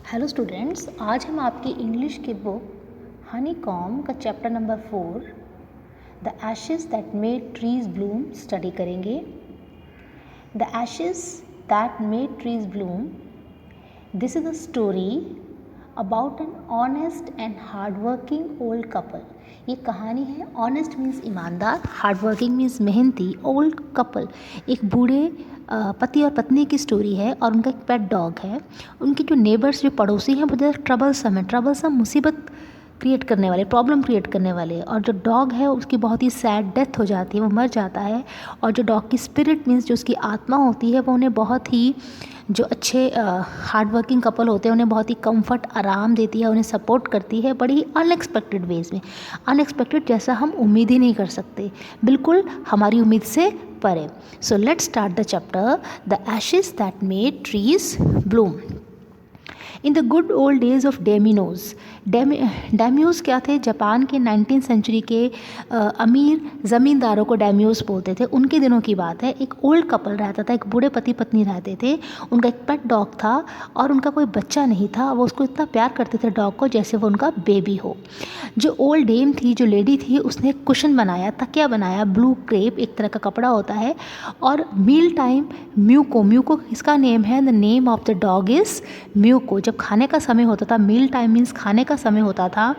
Hello students, आज हम आपकी इंग्लिश की बुक हनी कॉम का chapter number 4 the ashes that made trees bloom study करेंगे। The ashes that made trees bloom, this is a story about an honest and hard working old couple. ये कहानी है, honest means ईमानदार, hard working means मेहनती, old couple एक बूढ़े पति और पत्नी की स्टोरी है और उनका एक पेट डॉग है। उनके जो नेबर्स, जो पड़ोसी हैं, वो ज़्यादा ट्रबलसम है, ट्रबलसम मुसीबत क्रिएट करने वाले, प्रॉब्लम क्रिएट करने वाले। और जो डॉग है उसकी बहुत ही सैड डेथ हो जाती है, वो मर जाता है। और जो डॉग की स्पिरिट मीन्स जो उसकी आत्मा होती है, वो उन्हें बहुत ही, जो अच्छे हार्ड वर्किंग कपल होते हैं उन्हें बहुत ही कंफर्ट, आराम देती है, उन्हें सपोर्ट करती है बड़ी ही अनएक्सपेक्टेड वेज में। अनएक्सपेक्टेड जैसा हम उम्मीद ही नहीं कर सकते, बिल्कुल हमारी उम्मीद से परे। So let's start the chapter the ashes that made trees bloom. In the good old days of daimios, daimios क्या थे? जापान के 19th सेंचुरी के अमीर ज़मींदारों को डैम्यूज़ बोलते थे। उनके दिनों की बात है। एक ओल्ड कपल रहता था, एक बूढ़े पति पत्नी रहते थे। उनका एक पेट डॉग था और उनका कोई बच्चा नहीं था। वो उसको इतना प्यार करते थे डॉग को जैसे वो उनका बेबी हो। जो ओल्ड डेम थी, जो लेडी थी, उसने एक कुशन बनाया, तकिया बनाया, ब्लू क्रेप एक तरह का कपड़ा होता है। और मील टाइम म्यूको, म्यूको इसका नेम है, the name of the dog is muco. जब खाने का समय होता था, मील टाइम मीन्स खाने का समय होता था,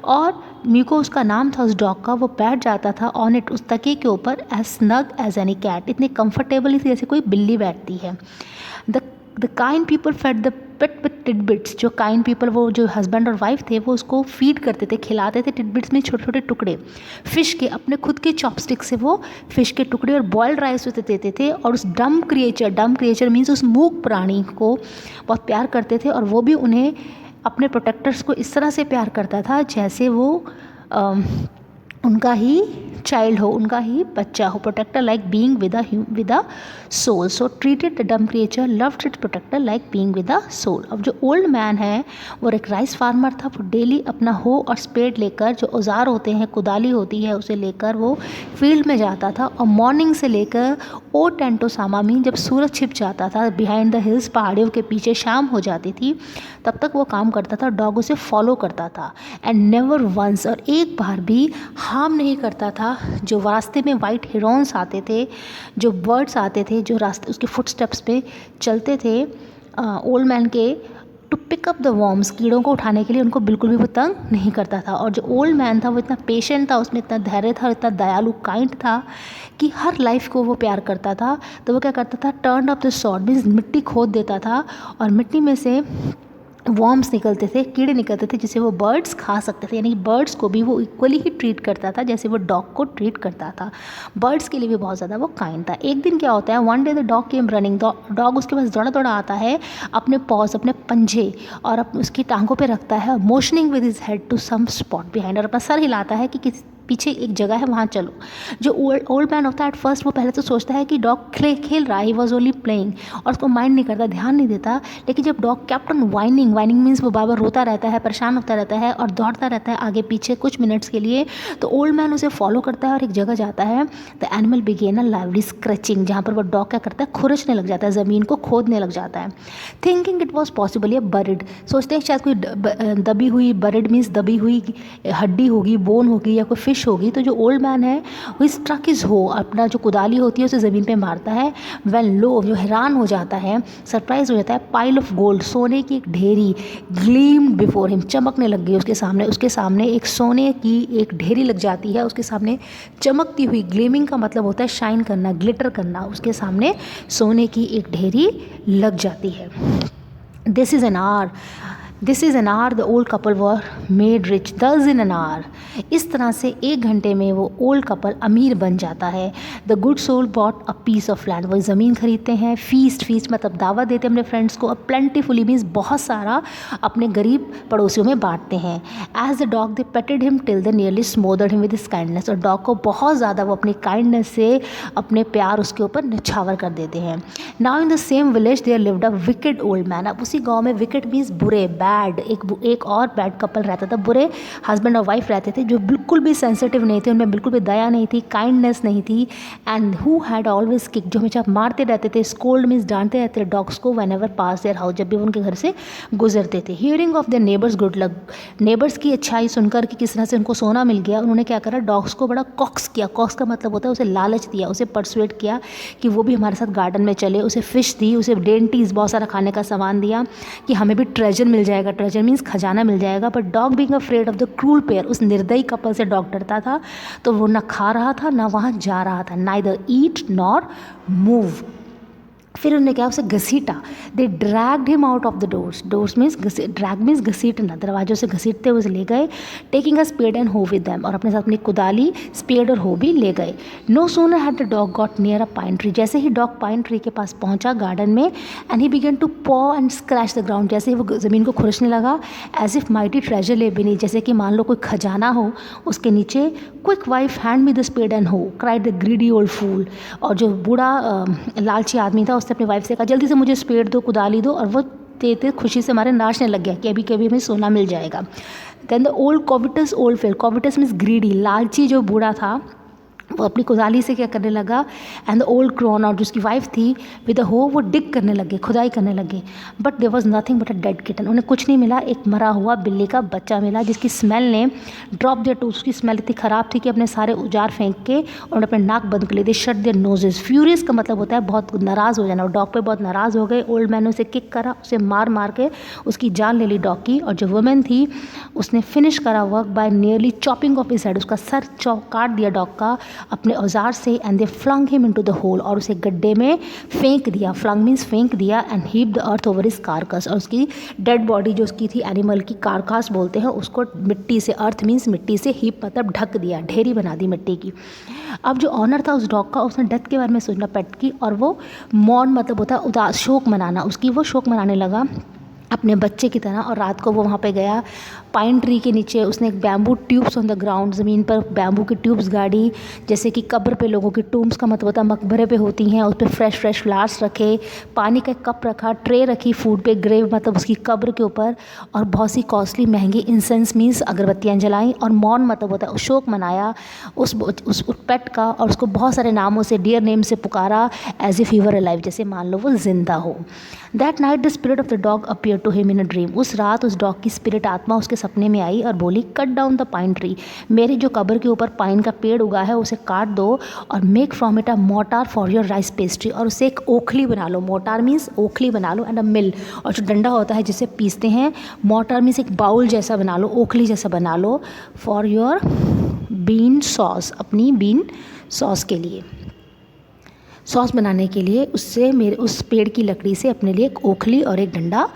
और म्यूको उसका नाम था उस डॉग का, वो बैठ जाता था ऑन इट, उस तकिए के ऊपर, as snug as any cat, इतनी कंफर्टेबली थी जैसे कोई बिल्ली बैठती है। The kind people fed the pet with tidbits. जो काइंड पीपल, वो जो हस्बैंड और वाइफ थे, वो उसको फीड करते थे, खिलाते थे टिडबिट्स में छोटे छोटे टुकड़े फिश के, अपने खुद के चॉपस्टिक से वो फिश के टुकड़े और बॉयल्ड राइस उसे देते थे। और उस डम क्रिएचर मीन्स उस मूक प्राणी को बहुत प्यार करते थे। और वो भी उन्हें, अपने प्रोटेक्टर्स को, इस तरह से प्यार करता था जैसे वो उनका ही चाइल्ड हो, उनका ही बच्चा हो। Protector like being with a soul, so treated the dumb creature, loved its protector like being with a soul. अब जो ओल्ड मैन है वो एक राइस फार्मर था। वो डेली अपना हो और स्पेड लेकर, जो औजार होते हैं, कुदाली होती है, उसे लेकर वो फील्ड में जाता था। और मॉर्निंग से लेकर ओ टेंटो सामामी, जब सूरज छिप जाता था बिहाइंड द हिल्स, पहाड़ियों के पीछे शाम हो जाती थी, तब तक वो काम करता था। डॉग उसे फॉलो करता था एंड नेवर वंस, और एक बार भी हार्म नहीं करता था। जो रास्ते में वाइट हिरॉन्स आते थे, जो बर्ड्स आते थे, जो रास्ते उसके फुटस्टेप्स पे चलते थे ओल्ड मैन के, to pick up the worms, कीड़ों को उठाने के लिए, उनको बिल्कुल भी वो तंग नहीं करता था। और जो ओल्ड मैन था वो इतना पेशेंट था, उसमें इतना धैर्य था, इतना दयालु, काइंड था कि हर लाइफ को वो प्यार करता था। तो वो क्या करता था? Turn up the sword means मिट्टी खोद देता था और मिट्टी में से वॉर्म्स निकलते थे, कीड़े निकलते थे, जिसे वो बर्ड्स खा सकते थे। यानी बर्ड्स को भी वो इक्वली ही ट्रीट करता था जैसे वो डॉग को ट्रीट करता था। बर्ड्स के लिए भी बहुत ज़्यादा वो काइंड था। एक दिन क्या होता है, one day the dog came running, dog उसके पास दौड़ा दौड़ा आता है, अपने पॉज, अपने पंजे और उसकी टांगों पे रखता है, motioning with his head to some spot behind, और अपना सर हिलाता है कि किस पीछे एक जगह है, वहाँ चलो। जो ओल्ड मैन होता है, एट फर्स्ट वो पहले तो सोचता है कि डॉग खेल रहा है, ही वॉज ओनली प्लेइंग, और उसको माइंड नहीं करता, ध्यान नहीं देता। लेकिन जब dog kept on whining means वो बार बार रोता रहता है, परेशान होता रहता है और दौड़ता रहता है आगे पीछे कुछ मिनट्स के लिए, तो ओल्ड मैन उसे फॉलो करता है और एक जगह जाता है। The animal began a lively scratching, जहाँ पर वो डॉग क्या करता है, खुरचने लग जाता है, ज़मीन को खोदने लग जाता है। थिंकिंग इट वॉज पॉसिबल ये बरिड, सोचते हैं शायद कोई दबी हुई, बरिड मीन्स दबी हुई हड्डी होगी, बोन होगी या कोई फिश होगी। तो जो ओल्ड मैन है वो स्ट्रक इज हो, अपना जो कुदाली होती है उसे ज़मीन पे मारता है। वेल लो, जो हैरान हो जाता है, सरप्राइज हो जाता है, पाइल ऑफ गोल्ड, सोने की एक ढेरी, ग्लीम्ड बिफोर हिम, चमकने लग गई उसके सामने। उसके सामने एक सोने की एक ढेरी लग जाती है, उसके सामने चमकती हुई, ग्लीमिंग का मतलब होता है शाइन करना, ग्लिटर करना, उसके सामने सोने की एक ढेरी लग जाती है। This is an hour the old couple were made rich, दस इन एन आवर। इस तरह से 1 घंटे में वो ओल्ड कपल अमीर बन जाता है। The good soul bought a piece of land, वो ज़मीन खरीदते हैं। फीस्ट मतलब दावत देते हैं अपने फ्रेंड्स को। अब प्लेंटीफुली मीन्स बहुत सारा अपने गरीब पड़ोसियों में बांटते हैं। As the dog they petted him till they nearly smothered him with his kindness, और डॉग को बहुत ज़्यादा वो अपनी काइंडनेस से, अपने प्यार उसके ऊपर निछावर कर देते हैं। Now in the same village there lived a wicked old man, अब उसी गाँव में, विकेड मीन्स बुरे, बैड, एक और बैड कपल रहता था, बुरे हस्बैंड और वाइफ रहते थे जो बिल्कुल भी सेंसिटिव नहीं थे, उनमें बिल्कुल भी दया नहीं थी, काइंडनेस नहीं थी, and who had always kick, जो हमेशा मारते रहते थे, स्कोल्ड मीन्स डांटते रहते थे डॉग्स को when ever pass their house, जब भी उनके घर से गुजरते थे। Hearing of their neighbours good luck, neighbours की अच्छाई सुनकर कि किस तरह से उनको सोना मिल गया, उन्होंने क्या करा, डॉग्स को बड़ा कॉक्स किया। कॉक्स का मतलब होता है उसे लालच दिया, उसे परसुएट किया कि वो भी हमारे साथ गार्डन में चले, उसे फ़िश दी, उसे डेंटीज बहुत सारा खाने का सामान दिया कि हमें भी ट्रेजर मिल जाएगा, ट्रेजर मीन्स खजाना मिल जाएगा। But dog being afraid of the cruel pair, उस निर्दयी कपल से डॉग डरता था, तो वो ना खा रहा था ना वहाँ जा रहा था, नाइदर ईट नॉर मूव। फिर उन्होंने क्या, उसे घसीटा, they dragged him out of the doors, doors means drag means घसीटना, दरवाजों से घसीटते हुए उसे ले गए, taking a spade and hoe with them, और अपने साथ अपनी कुदाली, स्पेड और हो भी ले गए। No sooner had the dog got near a pine tree, जैसे ही डॉग पाइन ट्री के पास पहुंचा गार्डन में, एंड ही बिगन टू पॉ एंड स्क्रैच द ग्राउंड, जैसे ही वो ज़मीन को खुरचने लगा, एज इफ माइटी ट्रेजर ले beneath, जैसे कि मान लो कोई खजाना हो उसके नीचे। Quick wife hand me the spade and hoe, cried the greedy old fool, और जो बूढ़ा लालची आदमी था उसने अपनी वाइफ से कहा जल्दी से मुझे स्पेड दो, कुदाली दो, और वो तेते खुशी से हमारे नाचने लग गया कि अभी कभी हमें सोना मिल जाएगा। Then the old covetous old fellow, covetous means greedy, लालची जो बूढ़ा था वो अपनी कुदाली से क्या करने लगा, एंड द ओल्ड क्रॉन, और जिसकी वाइफ थी विद अ हो, वो डिग करने लगे, खुदाई करने लगे। But there was nothing but a dead kitten, उन्हें कुछ नहीं मिला, एक मरा हुआ बिल्ली का बच्चा मिला जिसकी स्मेल ने ड्रॉप देयर टूथ, उसकी स्मेल इतनी ख़राब थी कि अपने सारे उजार फेंक के और अपने नाक बंद कर लिए, दे शट देयर नोजेस। फ्यूरियस का मतलब होता है बहुत नाराज़ हो जाना, और डॉग पे बहुत नाराज़ हो गए। ओल्ड मैन ने उसे किक करा, उसे मार मार के उसकी जान ले ली डॉग की, और जो वुमेन थी उसने फिनिश करा work by nearly chopping off his head, उसका सर काट दिया डॉग का अपने औजार से, and they flung him into the hole, और उसे गड्ढे में फेंक दिया, फ्लंग मीन्स फेंक दिया, and heap the earth over his कारकास, और उसकी डेड बॉडी जो उसकी थी, एनिमल की कारकास बोलते हैं उसको, मिट्टी से, अर्थ मीन्स मिट्टी से, हीप मतलब ढक दिया, ढेरी बना दी मिट्टी की। अब जो ऑनर था उस डॉग का, उसने डेथ के बारे में सोचना पेट की, और वो मौन मतलब होता है उदास, शोक मनाना, उसकी वो शोक मनाने लगा अपने बच्चे की तरह। और रात को वो वहाँ पे गया पाइन ट्री के नीचे, उसने एक bamboo tubes on the ground, ज़मीन पर बैम्बू की ट्यूब्स गाड़ी, जैसे कि कब्र पे लोगों की टूम्स का मतलब होता है मकबरे पे होती हैं, उस पर फ्रेश फ्लावर्स रखे, पानी का एक कप रखा, ट्रे रखी फूड पे, ग्रेव मतलब उसकी कब्र के ऊपर, और बहुत सी कॉस्टली महंगी इंसेंस मीन्स अगरबत्तियाँ जलाई, और मौन मतलब होता है शोक मनाया उस पेट का, और उसको बहुत सारे नामों से, डियर नेम से पुकारा, as if he were alive, जैसे मान लो वो जिंदा हो। That night the spirit of the dog appear to him in a dream, उस रात उस डॉग की स्पिरिट आत्मा उसके सपने में आई और बोली, cut down the pine tree, मेरी जो कब्र के ऊपर पाइन का पेड़ उगा है उसे काट दो, और make from it a motor for your rice pastry, और उसे एक ओखली बना लो, मोटार मीन्स ओखली बना लो, एंड अ मिल, और जो डंडा होता है जिसे पीसते हैं, मोटार मीन्स एक बाउल जैसा बना लो, ओखली जैसा बना लो, फॉर योर बीन सॉस, अपनी बीन सॉस के लिए, सॉस बनाने के लिए, उससे मेरे उस पेड़ की लकड़ी से अपने लिए एक ओखली और एक डंडा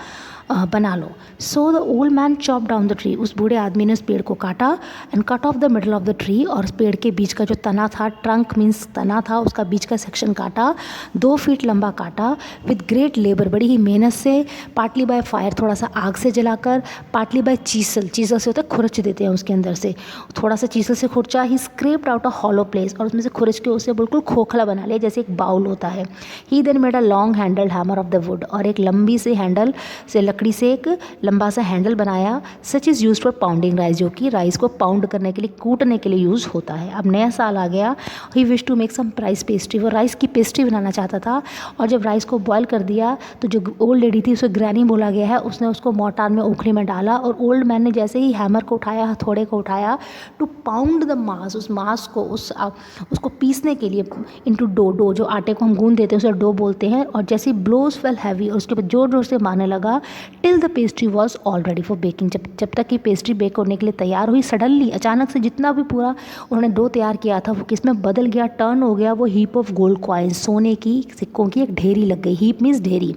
बना लो। So the old man chop down the tree, उस बूढ़े आदमी ने उस पेड़ को काटा, and cut off the middle of the tree, और उस पेड़ के बीच का जो तना था, ट्रंक मीन्स तना था, उसका बीच का सेक्शन काटा, 2 फीट लंबा काटा, विद ग्रेट लेबर, बड़ी ही मेहनत से, पार्टली बाय फायर, थोड़ा सा आग से जलाकर, पार्टली बाय चीसल, चीसल से होता है खुरच देते हैं उसके अंदर से, थोड़ा सा चीसल से खुरचा, ही scraped out a hollow place, और उसमें से खुरच के उसे बिल्कुल खोखला बना लिया जैसे एक बाउल होता है। He then made a long handled hammer of the wood, और एक लंबी से हैंडल से, लकड़ी से एक लंबा सा हैंडल बनाया, such is use for pounding rice, जो कि राइस को पाउंड करने के लिए, कूटने के लिए यूज़ होता है। अब नया साल आ गया, he wish to make some rice pastry, वो राइस की पेस्ट्री बनाना चाहता था, और जब राइस को बॉयल कर दिया तो जो ओल्ड लेडी थी, उसे ग्रैनी बोला गया है, उसने उसको मोर्टार में, ओखली में डाला, और ओल्ड मैन ने जैसे ही हैमर को उठाया, हथौड़े को उठाया, टू पाउंड द मास, उस मास को, उसको पीसने के लिए, इनटू डो, जो आटे को हम गूंद देते हैं उसे डो बोलते हैं, और जैसे ही ब्लोज फेल हैवी, और उसके बाद जोर जोर से मारने लगा, till the pastry was all ready for baking, जब तक कि पेस्ट्री बेक होने के लिए तैयार हुई, सडनली अचानक से जितना भी पूरा उन्होंने डो तैयार किया था वो किस में बदल गया, टर्न हो गया, वो हीप ऑफ गोल्ड कॉइन्स, सोने की सिक्कों की एक ढेरी लग गई, हीप मीन्स ढेरी।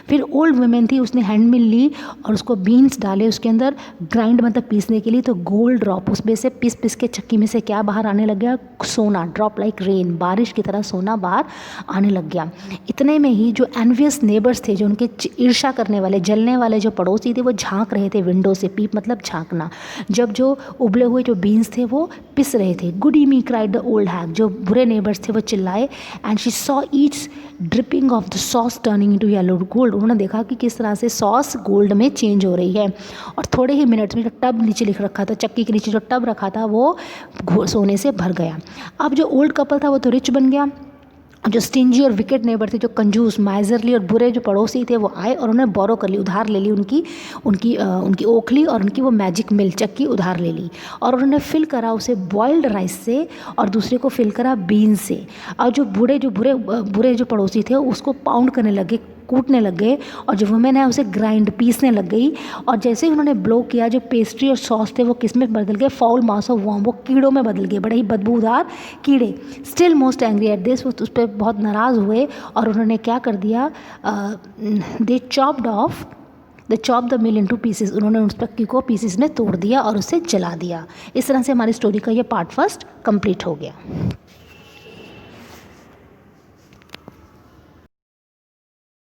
फिर ओल्ड वुमेन थी, उसने हैंड मिल ली और उसको बीन्स डाले उसके अंदर, ग्राइंड मतलब पीसने के लिए, तो गोल्ड ड्रॉप उसमें से पिस के चक्की में से क्या बाहर आने लग गया, सोना, ड्रॉप लाइक रेन, बारिश की तरह सोना बाहर आने लग गया। इतने में ही जो एनवियस नेबर्स थे, जो उनके ईर्ष्या करने वाले, जलने खेलने वाले जो पड़ोसी थे वो झांक रहे थे विंडो से, पीप मतलब झांकना, जब जो उबले हुए जो बीन्स थे वो पिस रहे थे। Good evening cried the old hag, जो बुरे नेबर्स थे वो चिल्लाए। And she saw each dripping of the sauce turning into yellow gold, उन्होंने देखा कि किस तरह से सॉस गोल्ड में चेंज हो रही है। और थोड़े ही मिनट्स में जो टब नीचे लिख रखा था, चक्की के नीचे जो टब रखा था वो सोने से भर गया। अब जो ओल्ड कपल था वो तो रिच बन गया, जो स्टिंजी और विकेट नेबर थे, जो कंजूस माइजरली और बुरे जो पड़ोसी थे वो आए और उन्हें बोरो कर ली, उधार ले ली उनकी ओखली और उनकी वो मैजिक मिल चक्की उधार ले ली। और उन्होंने फिल करा उसे बॉइल्ड राइस से और दूसरे को फिल करा बीन्स से। और जो बुरे जो पड़ोसी थे उसको पाउंड करने लगे, कूटने लग गए, और जो वुमेन है उसे ग्राइंड पीसने लग गई। और जैसे ही उन्होंने ब्लो किया, जो पेस्ट्री और सॉस थे वो किस में बदल गए, फाउल मास ऑफ वॉर्म, वो कीड़ों में बदल गए, बड़े ही बदबूदार कीड़े। Still most angry at this, वो उस पर बहुत नाराज़ हुए और उन्होंने क्या कर दिया, they chop the mill into pieces, उन्होंने उस चक्की को पीसेस में तोड़ दिया और उसे जला दिया। इस तरह से हमारी स्टोरी का ये पार्ट फर्स्ट कंप्लीट हो गया।